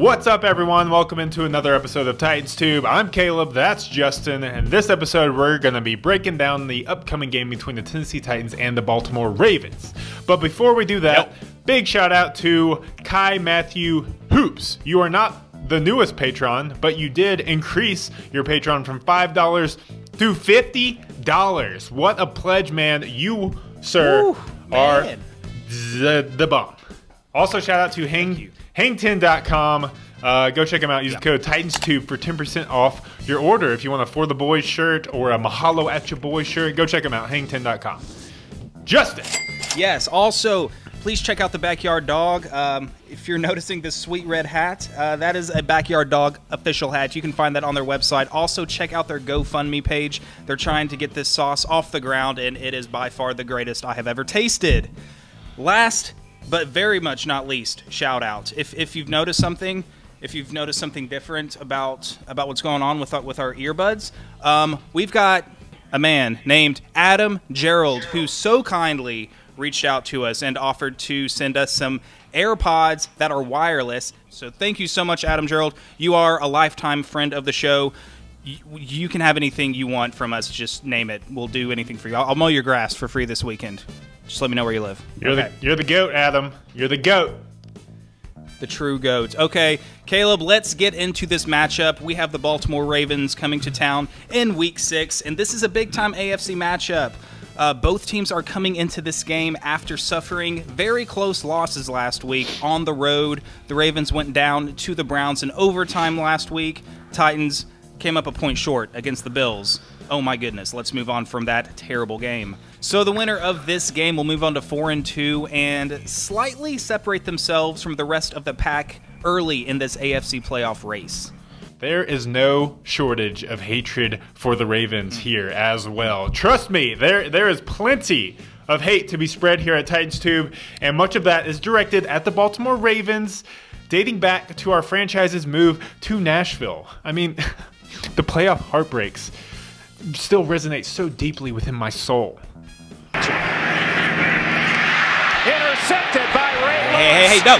What's up, everyone? Welcome into another episode of Titans Tube. I'm Caleb, that's Justin, and in this episode we're going to be breaking down the upcoming game between the Tennessee Titans and the Baltimore Ravens. But before we do that, big shout out to Kai Matthew Hoops. You are not the newest patron, but you did increase your Patreon from $5 to $50. What a pledge, man. You, sir, are the bomb. Also, shout out to Hang10.com. Go check them out. Use the code TitansTube for 10% off your order. If you want a For the Boys shirt or a Mahalo at Your Boys shirt, go check them out. Hang10.com. Justin. Yes. Also, please check out the Backyard Dog. If you're noticing this sweet red hat, that is a Backyard Dog official hat. You can find that on their website. Also, check out their GoFundMe page. They're trying to get this sauce off the ground, and it is by far the greatest I have ever tasted. Last but very much not least, shout out. If you've noticed something, different about what's going on with our earbuds, we've got a man named Adam Gerald who so kindly reached out to us and offered to send us some AirPods that are wireless. So thank you so much, Adam Gerald. You are a lifetime friend of the show. You can have anything you want from us. Just name it. We'll do anything for you. I'll mow your grass for free this weekend. Just let me know where you live. You're the GOAT, Adam. You're the GOAT. The true GOAT. Okay, Caleb, let's get into this matchup. We have the Baltimore Ravens coming to town in Week 6, and this is a big-time AFC matchup. Both teams are coming into this game after suffering very close losses last week on the road. The Ravens went down to the Browns in overtime last week. Titans came up a point short against the Bills. Oh my goodness, let's move on from that terrible game. So the winner of this game will move on to 4-2 and slightly separate themselves from the rest of the pack early in this AFC playoff race. There is no shortage of hatred for the Ravens here as well. Trust me, there is plenty of hate to be spread here at Titans Tube, and much of that is directed at the Baltimore Ravens, dating back to our franchise's move to Nashville. I mean, the playoff heartbreaks still resonate so deeply within my soul. Intercepted by Ravens. Hey, no,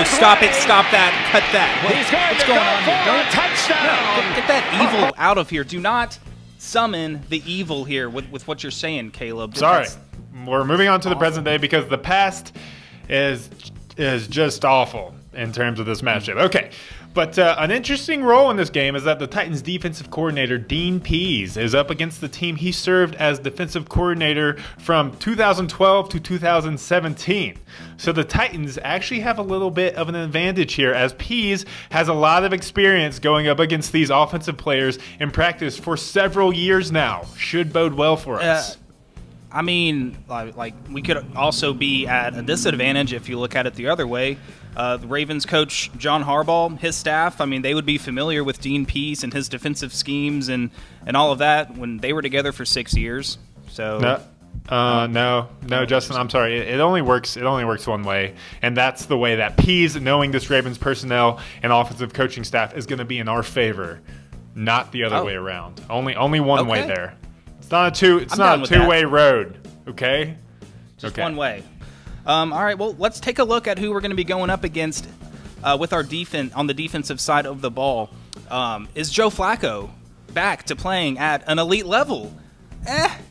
stop it, stop that, cut that. What's going on here? Touchdown. No, get that evil out of here. Do not summon the evil here with what you're saying, Caleb. Sorry, we're moving on to the present day because the past is just awful in terms of this matchup. Okay. But an interesting role in this game is that the Titans defensive coordinator, Dean Pease, is up against the team he served as defensive coordinator from 2012 to 2017. So the Titans actually have a little bit of an advantage here, as Pease has a lot of experience going up against these offensive players in practice for several years now. Should bode well for us. I mean, like we could also be at a disadvantage if you look at it the other way. The Ravens coach, John Harbaugh, his staff, I mean, they would be familiar with Dean Pease and his defensive schemes and all of that when they were together for 6 years. So no, Justin, I'm sorry. It only works one way, and that's the way that Pease, knowing this Ravens personnel and offensive coaching staff, is going to be in our favor, not the other way around. Only one way there. It's not a two-way road, okay? Just one way. All right, well, let's take a look at who we're going to be going up against with our defense on the defensive side of the ball. Is Joe Flacco back to playing at an elite level?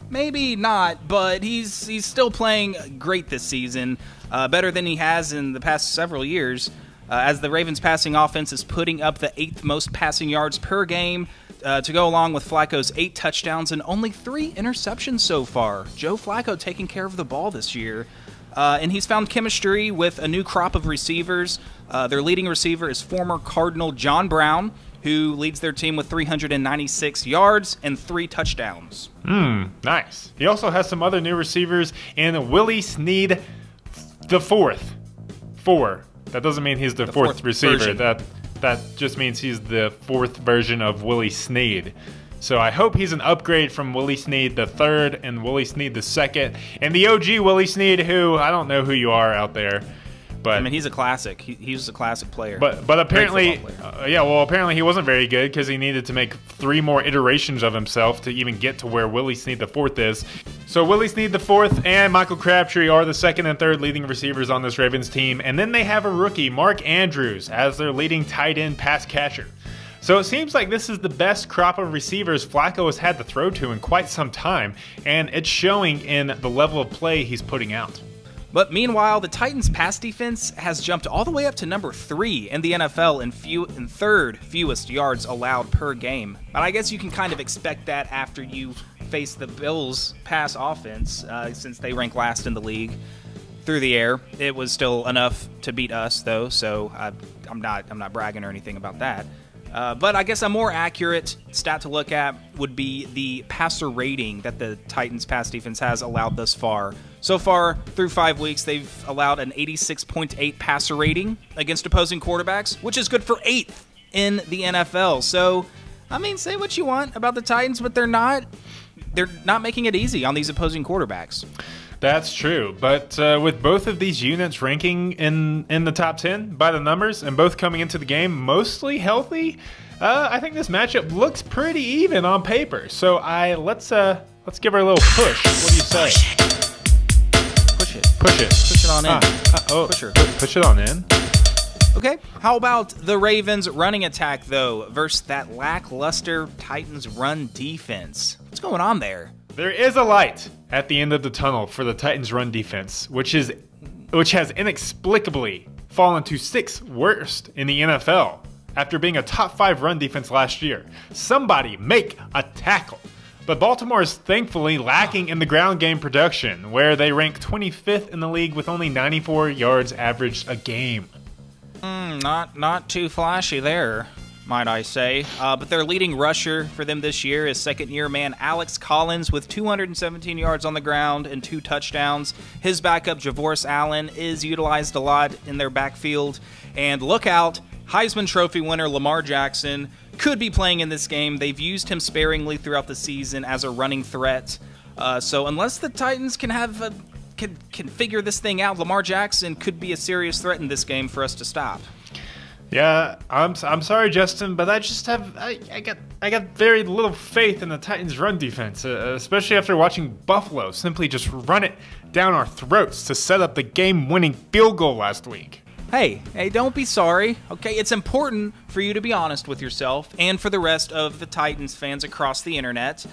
Maybe not, but he's still playing great this season, better than he has in the past several years, as the Ravens' passing offense is putting up the 8th most passing yards per game, to go along with Flacco's 8 touchdowns and only 3 interceptions so far. Joe Flacco taking care of the ball this year. And he's found chemistry with a new crop of receivers. Their leading receiver is former Cardinal John Brown, who leads their team with 396 yards and 3 touchdowns. Nice. He also has some other new receivers in Willie Snead the fourth. That doesn't mean he's the fourth receiver. That just means he's the 4th version of Willie Snead. So I hope he's an upgrade from Willie Snead the 3rd and Willie Snead the 2nd. And the OG Willie Snead, who, I don't know who you are out there, But I mean, he's a classic. He's a classic player. But apparently, player. apparently he wasn't very good because he needed to make 3 more iterations of himself to even get to where Willie Snead IV is. So Willie Snead IV and Michael Crabtree are the second and third leading receivers on this Ravens team, and then they have a rookie, Mark Andrews, as their leading tight end pass catcher. So it seems like this is the best crop of receivers Flacco has had to throw to in quite some time, and it's showing in the level of play he's putting out. But meanwhile, the Titans' pass defense has jumped all the way up to number 3 in the NFL in third fewest yards allowed per game. But I guess you can kind of expect that after you face the Bills' pass offense, since they rank last in the league through the air. It was still enough to beat us, though, so I'm not bragging or anything about that. But I guess a more accurate stat to look at would be the passer rating that the Titans pass defense has allowed thus far. So far, through 5 weeks, they've allowed an 86.8 passer rating against opposing quarterbacks, which is good for 8th in the NFL. So, I mean, say what you want about the Titans, but they're not making it easy on these opposing quarterbacks. That's true, but with both of these units ranking in the top 10 by the numbers and both coming into the game mostly healthy, I think this matchup looks pretty even on paper. So let's give her a little push. What do you say? Push it. Push it. Push it on in. Push her. Push it on in. Okay, how about the Ravens' running attack, though, versus that lackluster Titans run defense? What's going on there? There is a light at the end of the tunnel for the Titans' run defense, which has inexplicably fallen to 6th worst in the NFL after being a top 5 run defense last year. Somebody make a tackle. But Baltimore is thankfully lacking in the ground game production, where they rank 25th in the league with only 94 yards averaged a game. Not too flashy there, might I say. But their leading rusher for them this year is second-year man Alex Collins with 217 yards on the ground and 2 touchdowns. His backup, Javoris Allen, is utilized a lot in their backfield. And look out, Heisman Trophy winner Lamar Jackson could be playing in this game. They've used him sparingly throughout the season as a running threat. So unless the Titans can figure this thing out, Lamar Jackson could be a serious threat in this game for us to stop. Yeah, I'm sorry, Justin, but I just have I got very little faith in the Titans' run defense, especially after watching Buffalo simply just run it down our throats to set up the game-winning field goal last week. Hey, don't be sorry, okay? It's important for you to be honest with yourself and for the rest of the Titans fans across the internet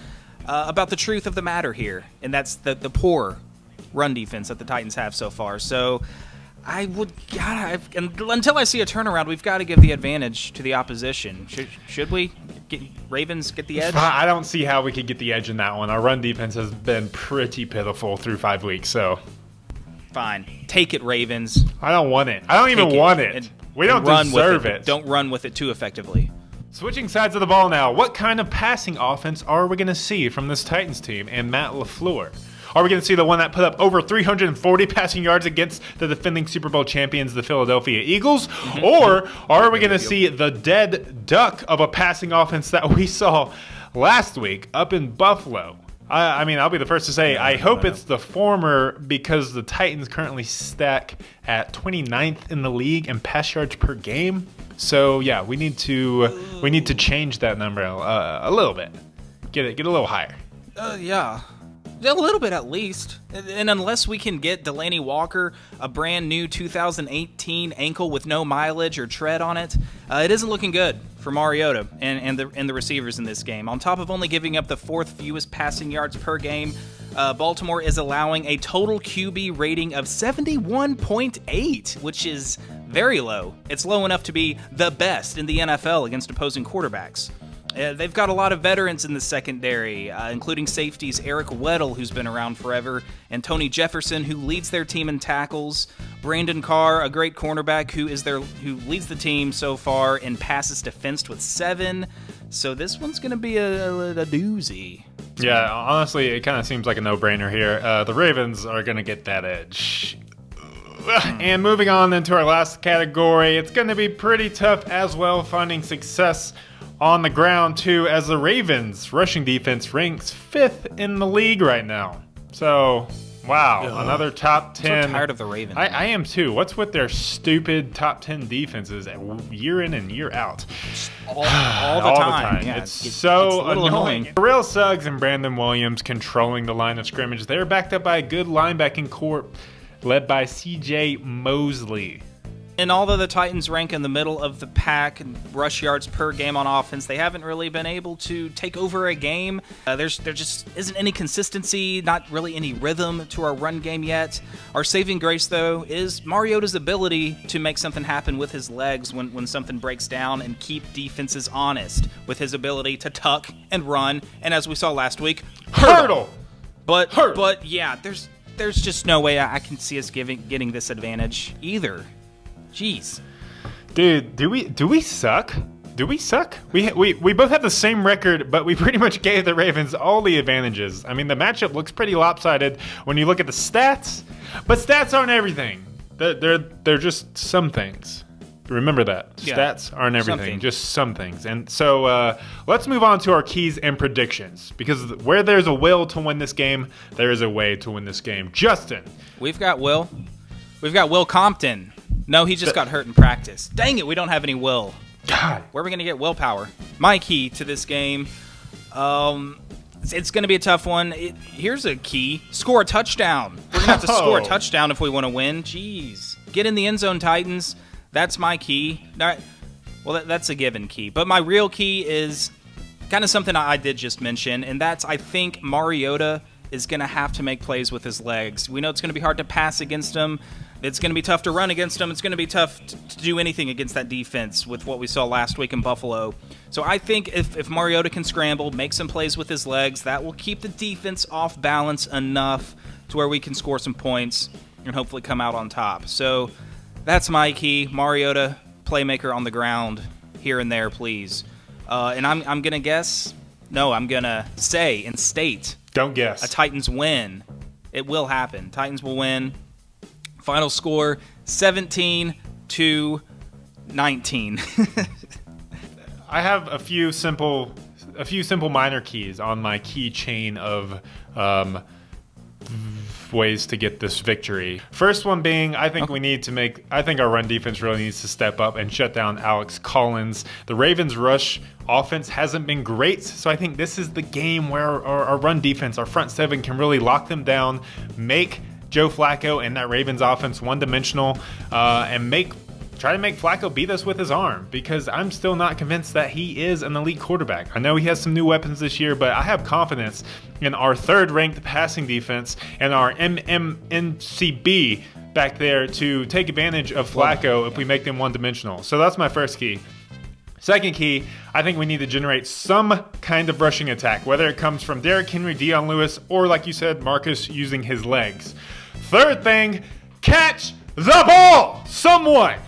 about the truth of the matter here, and that's the poor run defense that the Titans have so far. So until I see a turnaround, we've got to give the advantage to the opposition. Should we? Ravens get the edge? I don't see how we could get the edge in that one. Our run defense has been pretty pitiful through 5 weeks, so... Fine. Take it, Ravens. I don't want it. I don't even want it. We don't deserve it. Don't run with it too effectively. Switching sides of the ball now, what kind of passing offense are we going to see from this Titans team and Matt LaFleur? Are we going to see the one that put up over 340 passing yards against the defending Super Bowl champions, the Philadelphia Eagles? Or are we going to see the dead duck of a passing offense that we saw last week up in Buffalo? I mean, I'll be the first to say, I hope it's the former, because the Titans currently stack at 29th in the league in pass yards per game. So yeah, we need to change that number a little bit, get a little higher. Yeah. A little bit at least. And unless we can get Delaney Walker a brand new 2018 ankle with no mileage or tread on it, it isn't looking good for Mariota and the receivers in this game. On top of only giving up the 4th fewest passing yards per game, Baltimore is allowing a total QB rating of 71.8, which is very low. It's low enough to be the best in the NFL against opposing quarterbacks. They've got a lot of veterans in the secondary, including safeties Eric Weddle, who's been around forever, and Tony Jefferson, who leads their team in tackles. Brandon Carr, a great cornerback who leads the team so far in passes defensed with 7. So this one's going to be a doozy. Yeah, honestly, it kind of seems like a no-brainer here. The Ravens are going to get that edge. And moving on into our last category, it's going to be pretty tough as well finding success on the ground too, as the Ravens rushing defense ranks 5th in the league right now. So Wow, another top 10. I'm so tired of the Ravens. I am too. What's with their stupid top 10 defenses year in and year out? All the time. Yeah, it's so a little annoying. Terrell Suggs and Brandon Williams controlling the line of scrimmage. They're backed up by a good linebacking corps led by C.J. Mosley. And although the Titans rank in the middle of the pack in rush yards per game on offense, they haven't really been able to take over a game. There just isn't any consistency, not really any rhythm to our run game yet. Our saving grace, though, is Mariota's ability to make something happen with his legs when something breaks down and keep defenses honest with his ability to tuck and run. And as we saw last week, hurdle. But yeah, there's just no way I can see us getting this advantage either. Jeez, dude, do we suck? Do we suck? We both have the same record, but we pretty much gave the Ravens all the advantages. I mean, the matchup looks pretty lopsided when you look at the stats, but stats aren't everything. They're just some things. Remember that. Yeah. Stats aren't everything, just some things. And so let's move on to our keys and predictions, because where there's a will to win this game, there is a way to win this game. Justin, we've got Will Compton. No, he just got hurt in practice. Dang it, we don't have any Will. God. Where are we going to get willpower? My key to this game, it's going to be a tough one. Here's a key. Score a touchdown. We're going to have to score a touchdown if we want to win. Jeez. Get in the end zone, Titans. That's my key. Well, that's a given key. But my real key is kind of something I did just mention, and that's I think Mariota is going to have to make plays with his legs. We know it's going to be hard to pass against him. It's going to be tough to run against them. It's going to be tough to do anything against that defense with what we saw last week in Buffalo. So I think if Mariota can scramble, make some plays with his legs, that will keep the defense off balance enough to where we can score some points and hopefully come out on top. So that's my key. Mariota, playmaker on the ground, here and there, please. And I'm going to guess. No, I'm going to say and state. Don't guess. A Titans win. It will happen. Titans will win. Final score 17-19. I have a few simple minor keys on my key chain of ways to get this victory. First one being, I think our run defense really needs to step up and shut down Alex Collins. The Ravens' rush offense hasn't been great, so I think this is the game where our run defense, our front seven, can really lock them down, make Joe Flacco and that Ravens offense one-dimensional, and try to make Flacco beat us with his arm, because I'm still not convinced that he is an elite quarterback. I know he has some new weapons this year, but I have confidence in our third-ranked passing defense and our MMNCB back there to take advantage of Flacco if we make them one-dimensional. So that's my first key. Second key, I think we need to generate some kind of rushing attack, whether it comes from Derrick Henry, Dion Lewis, or like you said, Marcus using his legs. Third thing, catch the ball, someone.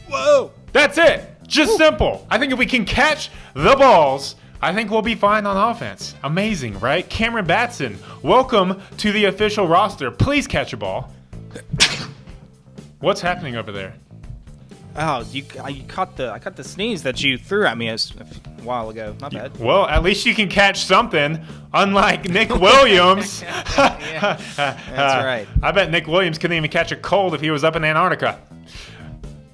Whoa. That's it. Just simple. I think if we can catch the balls, I think we'll be fine on offense. Amazing, right? Cameron Batson, welcome to the official roster. Please catch a ball. What's happening over there? Oh, I caught the sneeze that you threw at me a while ago. Not bad. Well, at least you can catch something, unlike Nick Williams. That's right. I bet Nick Williams couldn't even catch a cold if he was up in Antarctica.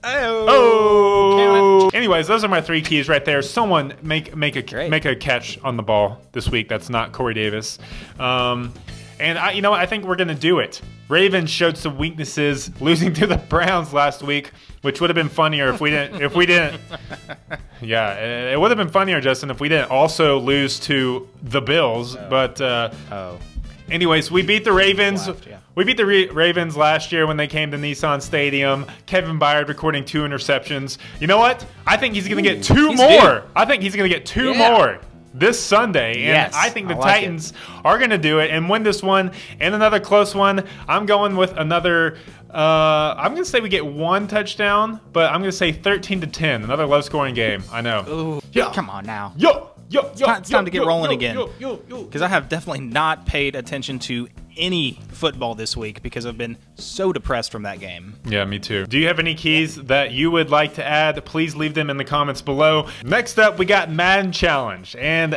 Oh. Anyways, those are my three keys right there. Someone make a catch on the ball this week. That's not Corey Davis. And I think we're gonna do it. Ravens showed some weaknesses, losing to the Browns last week, which would have been funnier if we didn't. Yeah, it would have been funnier, Justin, if we didn't also lose to the Bills. But anyways, we beat the Ravens. We beat the Ravens last year when they came to Nissan Stadium. Kevin Byard recording 2 interceptions. You know what? I think he's going to get 2 more. I think he's going to get 2 more this Sunday. And I think the Titans are going to do it and win this one. And another close one. I'm going with another... I'm going to say we get 1 touchdown, but I'm going to say 13-10. Another low-scoring game. I know. Ooh, come on now. It's time to get rolling again. Because I have definitely not paid attention to any football this week because I've been so depressed from that game. Yeah, me too. Do you have any keys that you would like to add? Please leave them in the comments below. Next up, we got Madden Challenge. And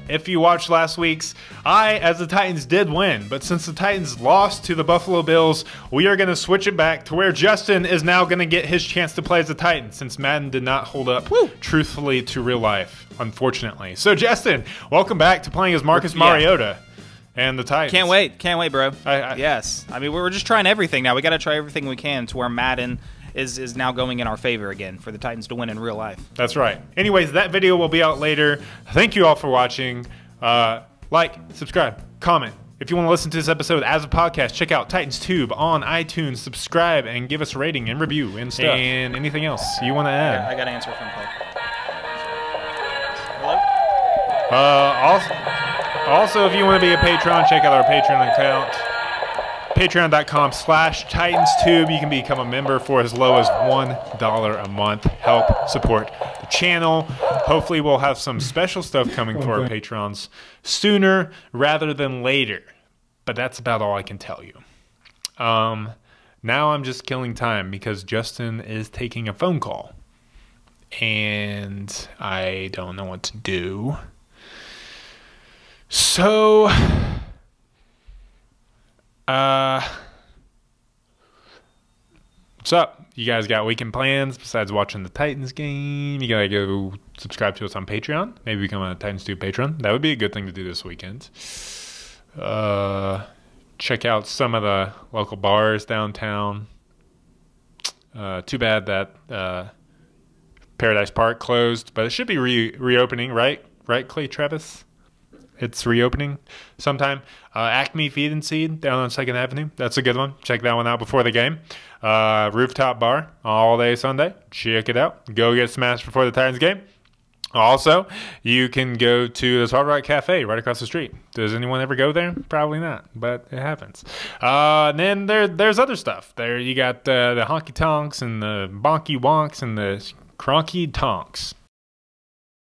if you watched last week's, as the Titans, did win. But since the Titans lost to the Buffalo Bills, we are going to switch it back to where Justin is now going to get his chance to play as the Titans, since Madden did not hold up truthfully to real life, unfortunately. So, Justin, welcome back to playing as Marcus Mariota and the Titans. Can't wait, bro. Yes. I mean, we're just trying everything now. We got to try everything we can to where Madden is now going in our favor again for the Titans to win in real life. That's right. Anyways, that video will be out later. Thank you all for watching. Like, subscribe, comment. If you want to listen to this episode as a podcast, check out Titans Tube on iTunes. Subscribe and give us a rating and review and stuff. And anything else you want to add? I got to answer a phone call. Hello? Also, if you want to be a patron, check out our Patreon account. Patreon.com/TitansTube. You can become a member for as low as $1 a month. Help support the channel. Hopefully, we'll have some special stuff coming for our patrons sooner rather than later. But that's about all I can tell you. Now I'm just killing time because Justin is taking a phone call. And I don't know what to do. So, what's up? You guys got weekend plans besides watching the Titans game? You gotta go subscribe to us on Patreon. Maybe become a Titans Tube patron. That would be a good thing to do this weekend. Check out some of the local bars downtown. Too bad that Paradise Park closed, but it should be reopening, right? Right, Clay Travis? It's reopening sometime. Acme Feed and Seed down on 2nd Avenue. That's a good one. Check that one out before the game. Rooftop Bar all day Sunday. Check it out. Go get smashed before the Titans game. Also, you can go to this Hard Rock Cafe right across the street. Does anyone ever go there? Probably not, but it happens. And then there's other stuff. There you got the honky tonks and the bonky wonks and the cronky tonks.